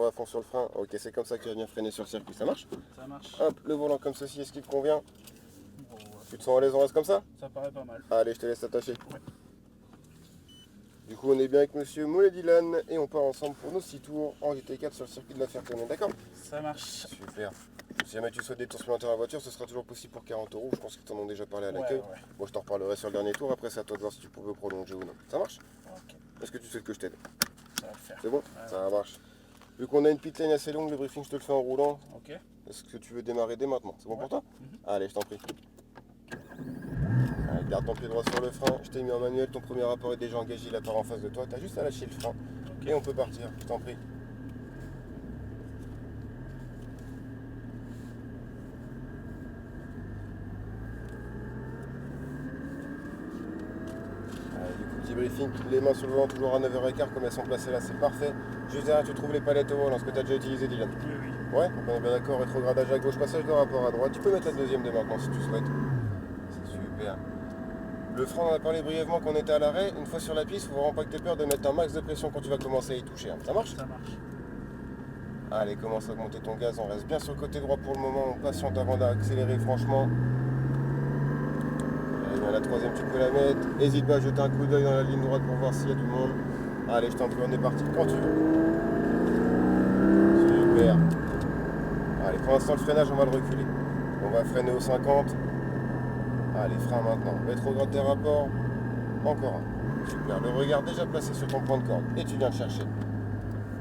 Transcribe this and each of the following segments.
à fond sur le frein. Ok, c'est comme ça que tu vas venir freiner sur le circuit, ça marche? Ça marche. Hop, le volant comme ceci, est-ce qu'il te convient? Bon, ouais. Tu te sens à l'aise, on reste comme ça? Ça paraît pas mal. Allez, je te laisse attacher. Ouais. Du coup, on est bien avec monsieur Moulay Dylan et on part ensemble pour nos 6 tours en GT4 sur le circuit de la Ferté-Neuve, d'accord? Ça marche. Super. Si jamais tu souhaites des tours supplémentaires à la voiture, ce sera toujours possible pour 40 €. Je pense qu'ils t'en ont déjà parlé à l'accueil. Ouais. Moi, je t'en reparlerai sur le dernier tour. Après, c'est à toi de voir si tu peux prolonger ou non. Ça marche? Ok, Est-ce que tu souhaites que je t'aide? ça va le faire. C'est bon? Ouais. Ça marche. Vu qu'on a une pit lane assez longue, le briefing, je te le fais en roulant. Ok. Est-ce que tu veux démarrer dès maintenant? C'est bon pour toi? Allez, je t'en prie. Allez, garde ton pied droit sur le frein. Je t'ai mis en manuel. Ton premier rapport est déjà engagé. Il apparaît en face de toi. Tu as juste à lâcher le frein. Ok. Et on peut partir. Je t'en prie. Allez, du coup, petit briefing. Les mains sur le volant, toujours à 9h15 comme elles sont placées là. C'est parfait. Juste derrière, tu trouves les palettes au volant. Ce que tu as déjà utilisé, Dylan. Oui, oui. Ouais, donc on est bien d'accord, rétrogradage à gauche, passage de rapport à droite. Tu peux mettre la deuxième de maintenant si tu souhaites. C'est super. Le frein, on en a parlé brièvement qu'on était à l'arrêt. Une fois sur la piste, il faut vraiment pas que tu aies peur de mettre un max de pression quand tu vas commencer à y toucher. Ça marche? Ça marche. Allez, commence à augmenter ton gaz. On reste bien sur le côté droit pour le moment. On patiente avant d'accélérer franchement. Allez, bien, la troisième, tu peux la mettre. N'hésite pas à jeter un coup d'œil dans la ligne droite pour voir s'il y a du monde. Allez, je t'en prie, on est parti quand tu veux. Super. Allez, pour l'instant, le freinage, on va le reculer. On va freiner au 50. Allez, frein maintenant. Rétrograde tes rapports. Encore un. Super. Le regard déjà placé sur ton point de corde. Et tu viens le chercher.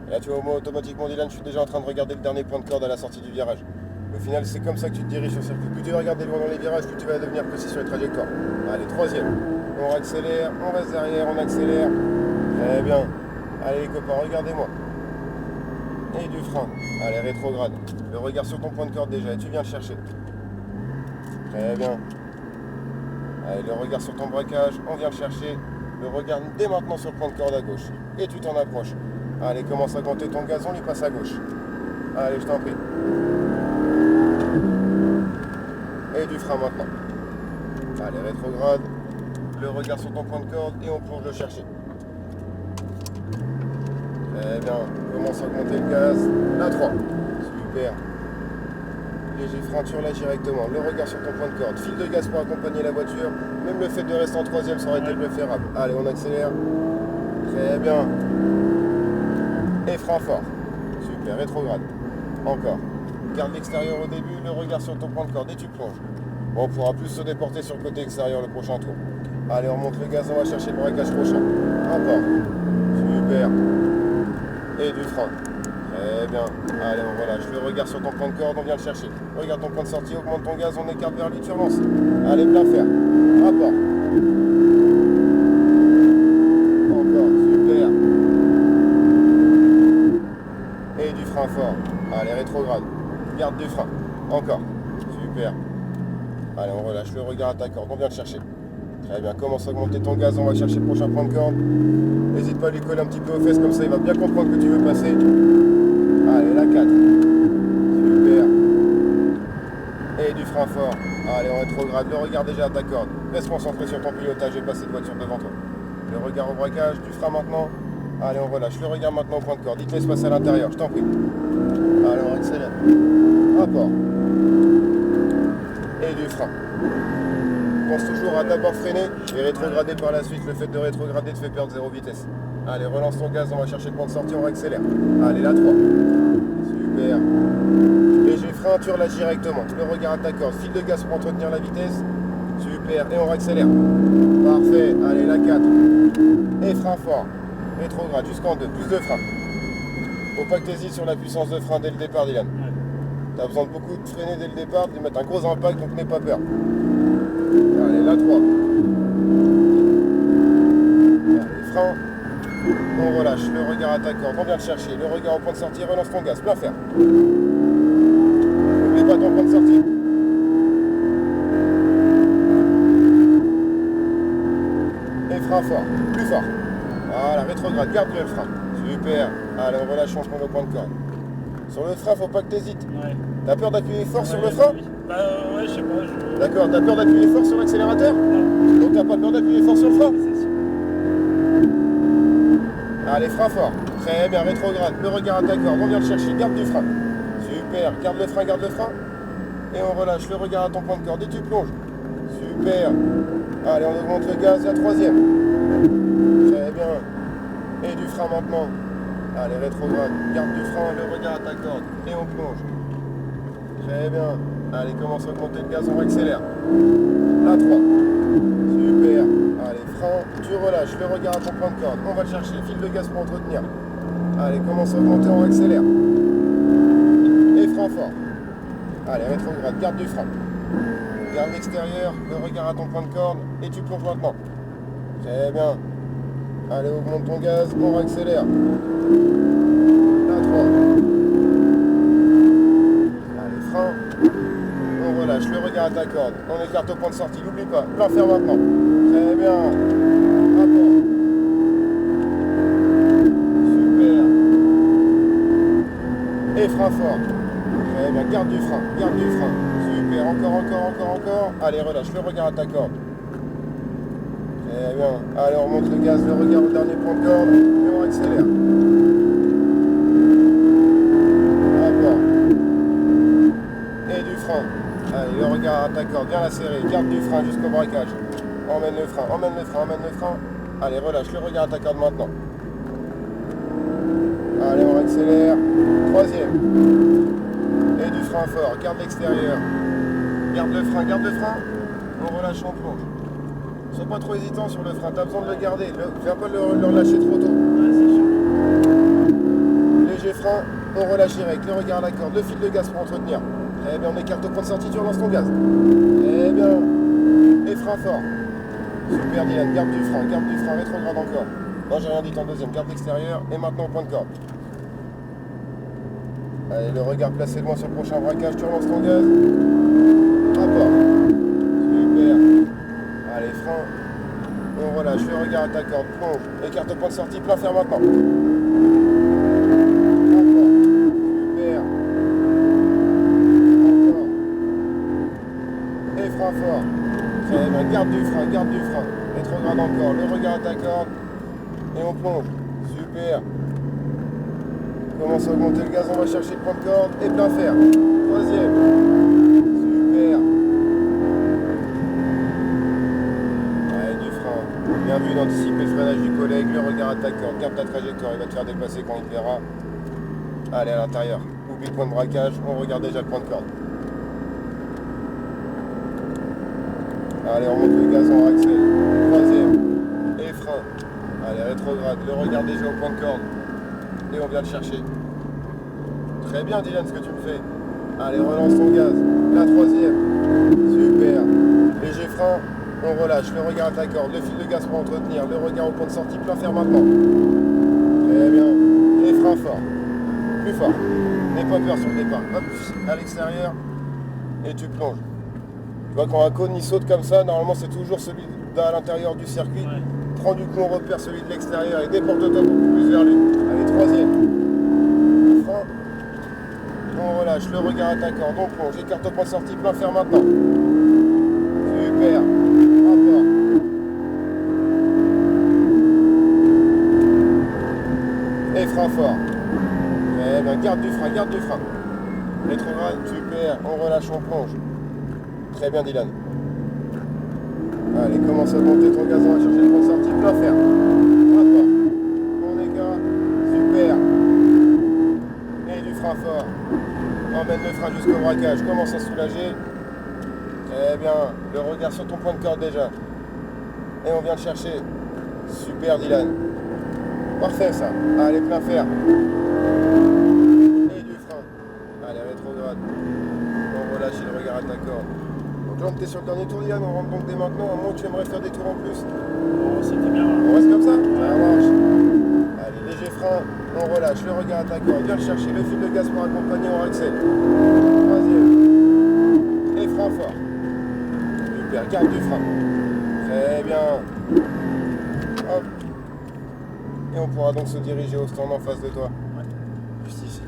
Et là, tu vois, moi, automatiquement, Dylan, je suis déjà en train de regarder le dernier point de corde à la sortie du virage. Au final, c'est comme ça que tu te diriges sur le circuit. Plus tu vas regarder loin dans les virages, plus tu vas devenir précis sur les trajectoires. Allez, troisième. On accélère, on reste derrière, on accélère. Très bien. Allez, les copains, regardez-moi. Et du frein. Allez, rétrograde. Le regard sur ton point de corde déjà, et tu viens le chercher. Très bien. Allez, le regard sur ton braquage, on vient le chercher. Le regard dès maintenant sur le point de corde à gauche. Et tu t'en approches. Allez, commence à compter ton gazon, lui passe à gauche. Allez, je t'en prie. Et du frein maintenant. Allez, rétrograde. Le regard sur ton point de corde et on plonge le chercher. Très bien. Commence à augmenter le gaz. La 3. Super. Léger freinture là directement. Le regard sur ton point de corde. Fil de gaz pour accompagner la voiture. Même le fait de rester en troisième, ça aurait été préférable. Allez, on accélère. Très bien. Et frein fort. Super. Rétrograde. Encore. Garde l'extérieur au début. Le regard sur ton point de corde et tu plonges. Bon, on pourra plus se déporter sur le côté extérieur le prochain tour. Allez, on monte le gaz. On va chercher le braquage prochain. Encore. Super. Et du frein. Très bien. Allez, on relâche. Le regard sur ton point de corde, on vient le chercher. Regarde ton point de sortie, augmente ton gaz, on écarte vers lui, tu relances. Allez, plein fer. Rapport. Encore, super. Et du frein fort. Allez, rétrograde. Garde du frein. Encore. Super. Allez, on relâche. Le regard à ta corde, on vient le chercher. Très bien. Commence à augmenter ton gaz, on va chercher le prochain point de corde. N'hésite pas à lui coller un petit peu aux fesses, comme ça il va bien comprendre que tu veux passer. Allez, la 4. Super. Et du frein fort. Allez, on rétrograde. Le regard déjà à ta corde. Reste concentré sur ton pilotage et passer de voiture devant toi. Le regard au braquage, du frein maintenant. Allez, on relâche. Le regard maintenant au point de corde. Il te laisse passer à l'intérieur, je t'en prie. Allez, on accélère. Rapport. Et du frein. Pense toujours à d'abord freiner et rétrograder par la suite. Le fait de rétrograder te fait perdre 0 vitesse. Allez, relance ton gaz, on va chercher le point de sortie, on accélère. Allez, la 3. Super. Léger frein, tu relâches directement. Le regard à ta corde, fil de gaz pour entretenir la vitesse. Super, et on accélère. Parfait, allez, la 4. Et frein fort. Rétrograde jusqu'en 2, plus de frein. Faut pas que tu hésites sur la puissance de frein dès le départ, Dylan. Tu as besoin de beaucoup de freiner dès le départ, de mettre un gros impact, donc n'aie pas peur. Allez, la 3. Allez, frein. On relâche, le regard à ta corde, on vient le chercher. Le regard au point de sortie, relance ton gaz, plein fer. N'oublie pas ton point de sortie. Et frein fort, plus fort. Voilà, rétrograde, garde bien le frein. Super. Allez, on relâche, on prend le point de corde. Sur le frein, faut pas que tu hésites. Ouais. T'as peur d'appuyer fort sur le frein? Bah ouais, je sais pas. D'accord, t'as peur d'appuyer fort sur l'accélérateur? Non, Donc t'as pas peur d'appuyer fort sur le frein? c'est sûr. Allez, frein fort. Très Très bien, rétrograde, le regard à ta corde, on vient le chercher, garde du frein. Super, garde le frein, garde le frein. Et on relâche le regard à ton point de corde et tu plonges. Super. Allez, on augmente le gaz, la troisième. Très bien. Et du frein maintenant. Allez, rétrograde, garde du frein, le regard à ta corde et on plonge. Très bien. Allez, commence à augmenter le gaz, on accélère. La 3. Super. Allez, frein, tu relâches le regard à ton point de corde. On va le chercher, fil de gaz pour entretenir. Allez, commence à augmenter, on accélère. Et frein fort. Allez, rétrograde, garde du frein. Garde l'extérieur, le regard à ton point de corde et tu plonges maintenant. Très bien. Allez, augmente ton gaz, on accélère. La 3. Allez, frein. On relâche le regard à ta corde. On écarte au point de sortie, n'oublie pas. Plein fer maintenant. Très bien. Rapport. Super. Et frein fort. Très bien, garde du frein, garde du frein. Super, encore. Allez, relâche le regard à ta corde. Très bien. Allez, on remonte le gaz, le regard au dernier point de corde et on accélère. Rapport. Et du frein. Allez, le regard à ta corde, viens la serrer, garde du frein jusqu'au braquage. Emmène le frein. Allez, relâche le regard à ta corde maintenant. Allez, on accélère. Troisième. Et du frein fort, garde l'extérieur. Garde le frein. On relâche, on plonge. Sois pas trop hésitant sur le frein, t'as besoin de le garder. Viens pas le relâcher trop tôt. Ouais, c'est sûr. Léger frein, on relâche direct. Le regard à la corde, le fil de gaz pour entretenir. Très bien, on écarte au point de sortie, tu relances ton gaz. Très bien. Et frein fort. Super Dylan, garde du frein, rétrograde encore. Non, j'ai rien dit en deuxième, garde l'extérieur et maintenant au point de corde. Allez, le regard placé loin sur le prochain braquage, tu relances ton gaz. Rapport. Super. Allez, frein. On relâche, le regard à ta corde, plonge. Écarte au point de sortie, plein fer maintenant. Rapport. Super. Encore. Et frein fort. Très bien, garde du frein. Rétrograde encore, le regard à ta corde. Et on plonge. Super. Commence à augmenter le gaz, on va chercher le point de corde et plein fer. Troisième. Super. Ouais, du frein. Bien vu d'anticiper le freinage du collègue, le regard à ta corde, garde ta trajectoire, il va te faire dépasser quand il te verra. Allez, à l'intérieur. Oublie le point de braquage, on regarde déjà le point de corde. Allez, on monte le gaz, on accélère. Troisième. Et frein. Allez, rétrograde, le regard déjà au point de corde. Et on vient le chercher. Très bien Dylan ce que tu me fais. Allez, relance ton gaz. La troisième. Super. Léger frein, on relâche. Le regard à ta corde, le fil de gaz pour entretenir. Le regard au point de sortie, plein fer maintenant. Très bien. Et frein fort. Plus fort. N'aie pas peur sur le départ. Hop, à l'extérieur. Et tu plonges. Tu vois quand un cône il saute comme ça, normalement c'est toujours celui à l'intérieur du circuit. Ouais. Prends du coup, on repère celui de l'extérieur et déporte-toi beaucoup plus vers lui. Allez, troisième. Frein. On relâche, le regard à ta corde, on plonge, écarte au point de sortie, plein fer maintenant. Super. Rapport. Et frein fort. Eh bien, garde du frein. Rétrograde, super. On relâche, on plonge. Très bien, Dylan. Allez, commence à monter ton gaz, on va chercher le point de sortie, plein fer. Rapport. On écarte. Super. Et du frein fort. Emmène le frein jusqu'au braquage, commence à soulager. Très bien, le regard sur ton point de corde déjà. Et on vient le chercher. Super Dylan. Parfait ça. Allez, plein fer. Et du frein. Allez, rétrograde. On relâche le regard à ta corde. Donc là, on était sur le dernier tour Dylan, on rentre donc dès maintenant, à moins que tu aimerais faire des tours en plus. Bon, c'était bien. On reste comme ça? Ça marche. Allez, léger frein, on relâche, le regard à ta corde, viens le chercher, le fil de gaz pour accompagner, on accélère. Troisième. Et frein fort. Super, garde du frein. Très bien. Hop. Et on pourra donc se diriger au stand en face de toi. Ouais. Juste ici.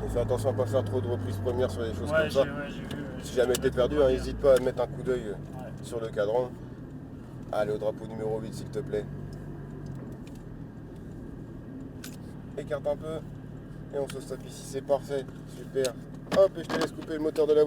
Et fais attention à ne pas faire trop de reprises premières sur des choses Ouais, comme ça. j'ai vu. Si jamais t'es perdu, n'hésite pas à mettre un coup d'œil Ouais. sur le cadran. Allez, au drapeau numéro 8 s'il te plaît. écarte un peu. Et on se stoppe ici, c'est parfait. Super. Hop, et je te laisse couper le moteur de la